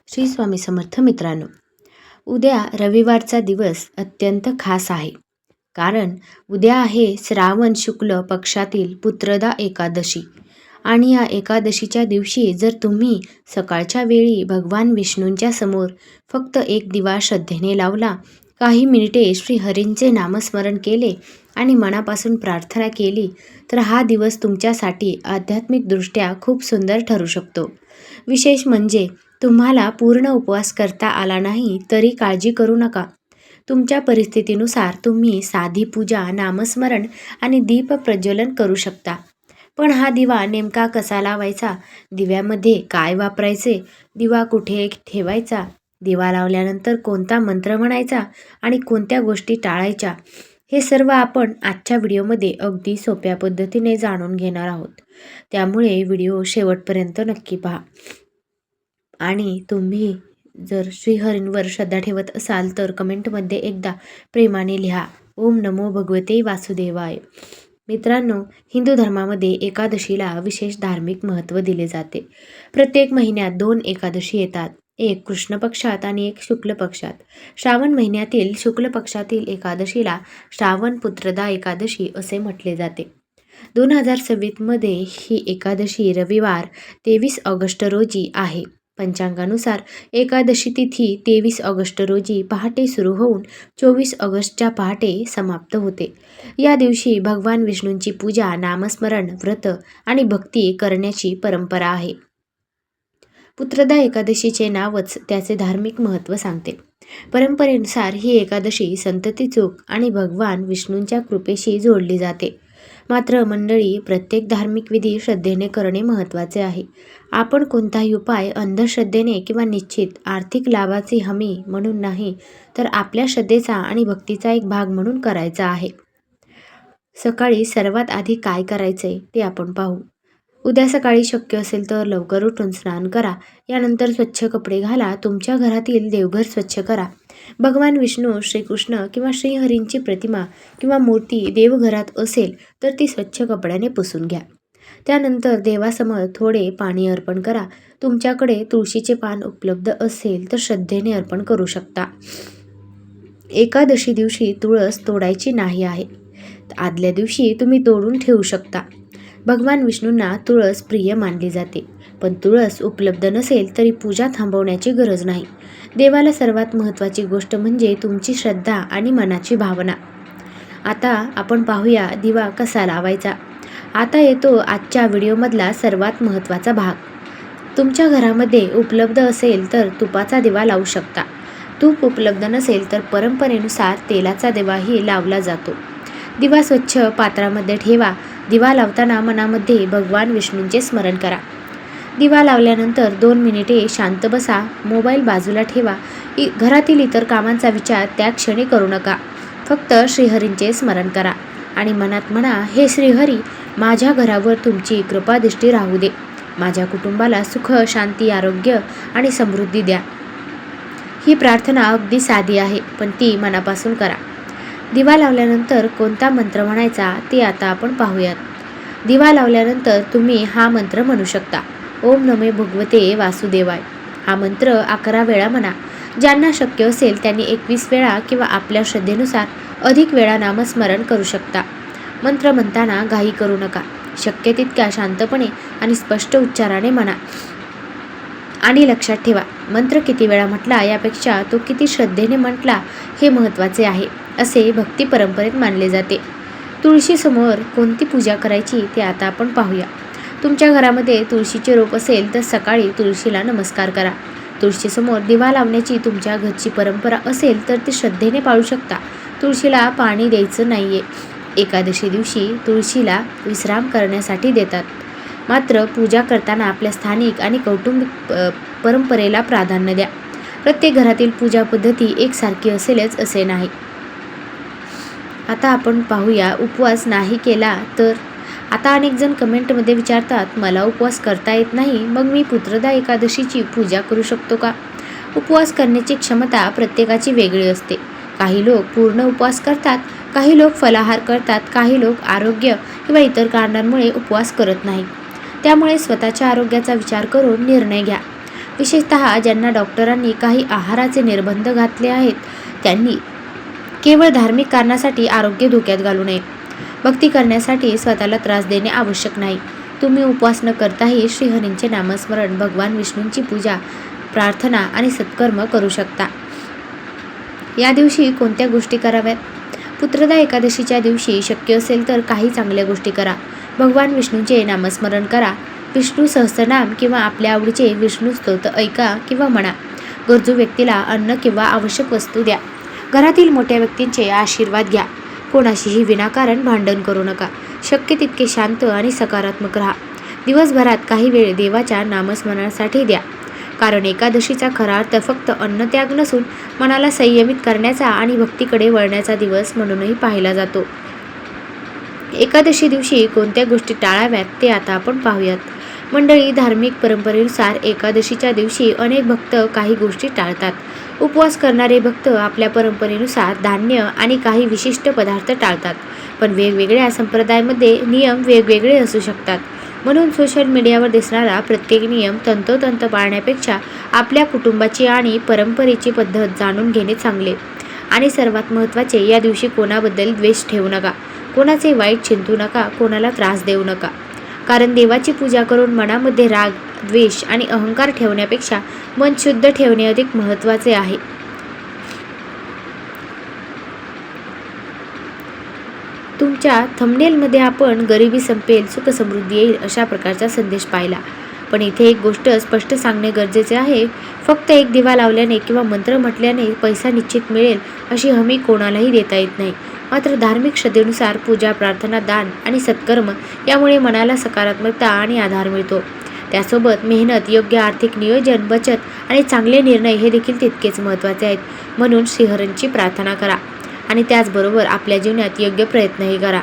श्री स्वामी समर्थ मित्रांनो, उद्या रविवारचा दिवस अत्यंत खास आहे. कारण उद्या आहे श्रावण शुक्ल पक्षातील पुत्रदा एकादशी आणि या एकादशीच्या दिवशी जर तुम्ही सकाळच्या वेळी भगवान विष्णूंच्या समोर फक्त एक दिवा श्रद्धेने लावला, काही मिनिटे श्रीहरींचे नामस्मरण केले आणि मनापासून प्रार्थना केली, तर हा दिवस तुमच्यासाठी आध्यात्मिकदृष्ट्या खूप सुंदर ठरू शकतो. विशेष म्हणजे तुम्हाला पूर्ण उपवास करता आला नाही तरी काळजी करू नका. तुमच्या परिस्थितीनुसार तुम्ही साधी पूजा, नामस्मरण आणि दीप प्रज्वलन करू शकता. पण हा दिवा नेमका कसा लावायचा, दिव्यामध्ये काय वापरायचे, दिवा कुठे ठेवायचा, दिवा लावल्यानंतर कोणता मंत्र म्हणायचा आणि कोणत्या गोष्टी टाळायच्या, हे सर्व आपण आजच्या व्हिडिओमध्ये अगदी सोप्या पद्धतीने जाणून घेणार आहोत. त्यामुळे व्हिडिओ शेवटपर्यंत नक्की पहा. आणि तुम्ही जर श्रीहरींवर श्रद्धा ठेवत असाल तर कमेंटमध्ये एकदा प्रेमाने लिहा, ओम नमो भगवते वासुदेवाय. मित्रांनो, हिंदू धर्मामध्ये एकादशीला विशेष धार्मिक महत्त्व दिले जाते. प्रत्येक महिन्यात 2 एकादशी येतात, एक कृष्ण पक्षात आणि एक शुक्ल पक्षात. श्रावण महिन्यातील शुक्ल पक्षातील एकादशीला श्रावण पुत्रदा एकादशी असे म्हटले जाते. 2026 मध्ये ही एकादशी रविवार 23 ऑगस्ट रोजी आहे. पंचांगानुसार एकादशी तिथी 23 ऑगस्ट रोजी पहाटे सुरू होऊन 24 ऑगस्टच्या पहाटे समाप्त होते. या दिवशी भगवान विष्णूंची पूजा, नामस्मरण, व्रत आणि भक्ती करण्याची परंपरा आहे. पुत्रदा एकादशीचे नावच त्याचे धार्मिक महत्त्व सांगते. परंपरेनुसार ही एकादशी संतती चूक आणि भगवान विष्णूंच्या कृपेशी जोडली जाते. मात्र मंडळी, प्रत्येक धार्मिक विधी श्रद्धेने करणे महत्त्वाचे आहे. आपण कोणताही उपाय अंधश्रद्धेने किंवा निश्चित आर्थिक लाभाची हमी म्हणून नाही, तर आपल्या श्रद्धेचा आणि भक्तीचा एक भाग म्हणून करायचा आहे. सकाळी सर्वात आधी काय करायचे ते आपण पाहू. उद्या सकाळी शक्य असेल तर लवकर उठून स्नान करा. यानंतर स्वच्छ कपडे घाला. तुमच्या घरातील देवघर स्वच्छ करा. भगवान विष्णू, श्रीकृष्ण किंवा श्रीहरींची प्रतिमा किंवा मूर्ती देवघरात असेल तर ती स्वच्छ कपड्याने पुसून घ्या. त्यानंतर देवासमोर थोडे पाणी अर्पण करा. तुमच्याकडे तुळशीचे पान उपलब्ध असेल तर श्रद्धेने अर्पण करू शकता. एकादशी दिवशी तुळस तोडायची नाही आहे. आदल्या दिवशी तुम्ही तोडून ठेवू शकता. भगवान विष्णूंना तुळस प्रिय मानली जाते, पण तुळस उपलब्ध नसेल तरी पूजा थांबवण्याची गरज नाही. देवाला सर्वात महत्त्वाची गोष्ट म्हणजे तुमची श्रद्धा आणि मनाची भावना. आता आपण पाहूया दिवा कसा लावायचा. आता येतो आजच्या व्हिडिओमधला सर्वात महत्त्वाचा भाग. तुमच्या घरामध्ये उपलब्ध असेल तर तुपाचा दिवा लावू शकता. तूप उपलब्ध नसेल तर परंपरेनुसार तेलाचा दिवाही लावला जातो. दिवा स्वच्छ पात्रामध्ये ठेवा. दिवा लावताना मनामध्ये भगवान विष्णूंचे स्मरण करा. दिवा लावल्यानंतर 2 मिनिटे शांत बसा. मोबाईल बाजूला ठेवा. घरातील इतर कामांचा विचार त्या क्षणी करू नका. फक्त श्रीहरींचे स्मरण करा आणि मनात म्हणा, हे श्रीहरी, माझ्या घरावर तुमची कृपादृष्टी राहू दे. माझ्या कुटुंबाला सुख, शांती, आरोग्य आणि समृद्धी द्या. ही प्रार्थना अगदी साधी आहे, पण ती मनापासून करा. दिवा लावल्यानंतर कोणता मंत्र म्हणायचा ते आता आपण पाहूयात. दिवा लावल्यानंतर तुम्ही हा मंत्र म्हणू शकता, ओम नमो भगवते वासुदेवाय. हा मंत्र 11 वेळा म्हणा. ज्यांना शक्य असेल त्यांनी 21 वेळा किंवा आपल्या श्रद्धेनुसार अधिक वेळा नामस्मरण करू शकता. मंत्र म्हणताना घाई करू नका. शक्य तितक्या शांतपणे आणि स्पष्ट उच्चाराने म्हणा. आणि लक्षात ठेवा, मंत्र किती वेळा म्हटला यापेक्षा तो किती श्रद्धेने म्हटला हे महत्त्वाचे आहे, असे भक्ती परंपरेत मानले जाते. तुळशीसमोर कोणती पूजा करायची ते आता आपण पाहूया. तुमच्या घरामध्ये तुळशीचे रोप असेल तर सकाळी तुळशीला नमस्कार करा. तुळशीसमोर दिवा लावण्याची तुमच्या घरची परंपरा असेल तर ती श्रद्धेने पाळू शकता. तुळशीला पाणी द्यायचं नाहीये. एकादशी दिवशी तुळशीला विश्राम करण्यासाठी देतात. मात्र पूजा करताना आपल्या स्थानिक आणि कौटुंबिक परंपरेला प्राधान्य द्या. प्रत्येक घरातील पूजा पद्धती एकसारखी असेलच असे नाही. आता आपण पाहूया उपवास नाही केला तर. आता अनेक जण कमेंटमध्ये विचारतात, मला उपवास करता येत नाही, मग मी पुत्रदा एकादशीची पूजा करू शकतो का? उपवास करण्याची क्षमता प्रत्येकाची वेगळी असते. काही लोक पूर्ण उपवास करतात, काही लोक फलाहार करतात, काही लोक आरोग्य किंवा इतर कारणांमुळे उपवास करत नाही. त्यामुळे स्वतःच्या आरोग्याचा विचार करून निर्णय घ्या. विशेषतः ज्यांना डॉक्टरांनी काही आहाराचे निर्बंध घातले आहेत त्यांनी केवळ धार्मिक कारणासाठी आरोग्य धोक्यात घालू नये. भक्ती करण्यासाठी स्वतःला त्रास देणे आवश्यक नाही. तुम्ही उपवास न करताही श्रीहरींचे नामस्मरण, भगवान विष्णूंची पूजा, प्रार्थना आणि सत्कर्म करू शकता. या दिवशी कोणत्या गोष्टी कराव्यात? पुत्रदा एकादशीच्या दिवशी शक्य असेल तर काही चांगल्या गोष्टी करा. भगवान विष्णूंचे नामस्मरण करा. विष्णू सहस्त्रनाम किंवा आपल्या आवडीचे विष्णू स्तोत्र ऐका किंवा म्हणा. गरजू व्यक्तीला अन्न किंवा आवश्यक वस्तू द्या. घरातील मोठ्या व्यक्तींचे आशीर्वाद घ्या. कोणाशीही विनाकारण भांडण करू नका. शक्य तितके शांत आणि सकारात्मक राहा. दिवसभरात काही वेळ देवाच्या नामस्मरणासाठी द्या. कारण एकादशीचा खरा अर्थ फक्त अन्नत्याग नसून मनाला संयमित करण्याचा आणि भक्तीकडे वळण्याचा दिवस म्हणूनही पाहिला जातो. एकादशी दिवशी कोणत्या गोष्टी टाळाव्यात ते आता आपण पाहूयात. मंडळी, धार्मिक परंपरेनुसार एकादशीच्या दिवशी अनेक भक्त काही गोष्टी टाळतात. उपवास करणारे भक्त आपल्या परंपरेनुसार धान्य आणि काही विशिष्ट पदार्थ टाळतात. पण वेगवेगळ्या संप्रदायामध्ये नियम वेगवेगळे असू शकतात. म्हणून सोशल मीडियावर दिसणारा प्रत्येक नियम तंतोतंत पाळण्यापेक्षा आपल्या कुटुंबाची आणि परंपरेची पद्धत जाणून घेणे चांगले. आणि सर्वात महत्त्वाचे, या दिवशी कोणाबद्दल द्वेष ठेवू नका. कोणाचे वाईट चिंतू नका. कोणाला त्रास देऊ नका. कारण देवाची पूजा करून मनामध्ये राग, द्वेष आणि अहंकार ठेवण्यापेक्षा मन शुद्ध ठेवणे अधिक महत्त्वाचे आहे. तुमच्या थंबनेलमध्ये आपण गरिबी संपेल, सुख समृद्धी येईल अशा प्रकारचा संदेश पाहिला. पण इथे एक गोष्ट स्पष्ट सांगणे गरजेचे आहे. फक्त एक दिवा लावल्याने किंवा मंत्र म्हटल्याने पैसा निश्चित मिळेल अशी हमी कोणालाही देता येत नाही. मात्र धार्मिक श्रद्धेनुसार पूजा, प्रार्थना, दान आणि सत्कर्म यामुळे मनाला सकारात्मकता आणि आधार मिळतो. त्यासोबत मेहनत, योग्य आर्थिक नियोजन, बचत आणि चांगले निर्णय हे देखील तितकेच महत्त्वाचे आहेत. म्हणून श्रीहरींची प्रार्थना करा आणि त्याचबरोबर आपल्या जीवनात योग्य प्रयत्नही करा.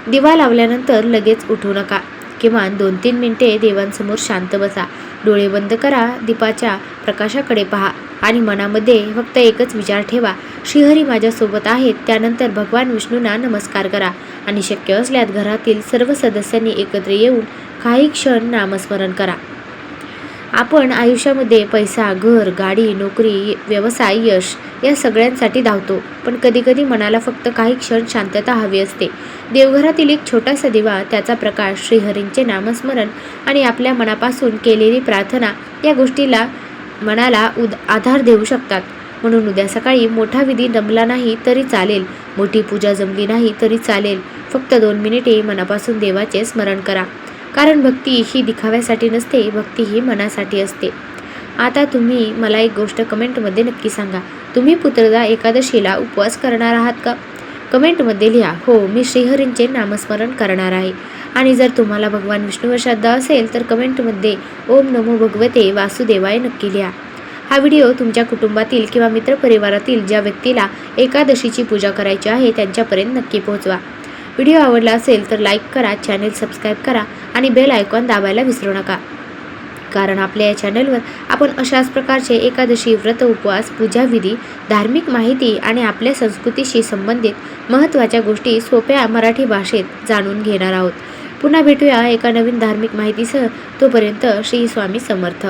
दिवा लावल्यानंतर लगेच उठू नका. किमान 2-3 मिनिटे देवांसमोर शांत बसा. डोळे बंद करा. दीपाच्या प्रकाशाकडे पहा आणि मनामध्ये फक्त एकच विचार ठेवा, श्रीहरी माझ्यासोबत आहेत. त्यानंतर भगवान विष्णूंना नमस्कार करा आणि शक्य असल्यास घरातील सर्व सदस्यांनी एकत्र येऊन काही क्षण नामस्मरण करा. आपण आयुष्यामध्ये पैसा, घर, गाडी, नोकरी, व्यवसाय, यश या सगळ्यांसाठी धावतो. पण कधीकधी मनाला फक्त काही क्षण शांतता हवी असते. देवघरातील एक छोटासा दिवा, त्याचा प्रकाश, श्रीहरींचे नामस्मरण आणि आपल्या मनापासून केलेली प्रार्थना या गोष्टीला मनाला आधार देऊ शकतात. म्हणून उद्या सकाळी मोठा विधी जमला नाही तरी चालेल, मोठी पूजा जमली नाही तरी चालेल, फक्त 2 मिनिटे मनापासून देवाचे स्मरण करा. कारण भक्ती ही दिखाव्यासाठी नसते, भक्ती ही मनासाठी असते. आता तुम्ही मला एक गोष्ट कमेंटमध्ये नक्की सांगा. तुम्ही पुत्रदा एकादशीला उपवास करणार आहात का? कमेंटमध्ये लिहा, हो मी श्रीहरींचे नामस्मरण करणार आहे. आणि जर तुम्हाला भगवान विष्णूवर श्रद्धा असेल तर कमेंटमध्ये ओम नमो भगवते वासुदेवाय नक्की लिहा. हा व्हिडिओ तुमच्या कुटुंबातील किंवा मित्रपरिवारातील ज्या व्यक्तीला एकादशीची पूजा करायची आहे त्यांच्यापर्यंत नक्की पोहोचवा. व्हिडिओ आवडला असेल तर लाईक करा, चॅनेल सबस्क्राईब करा आणि बेल आयकॉन दाबायला विसरू नका. कारण आपल्या या चॅनलवर आपण अशाच प्रकारचे एकादशी, व्रत, उपवास, पूजाविधी, धार्मिक माहिती आणि आपल्या संस्कृतीशी संबंधित महत्त्वाच्या गोष्टी सोप्या मराठी भाषेत जाणून घेणार आहोत. पुन्हा भेटूया एका नवीन धार्मिक माहितीसह. तोपर्यंत श्री स्वामी समर्थ.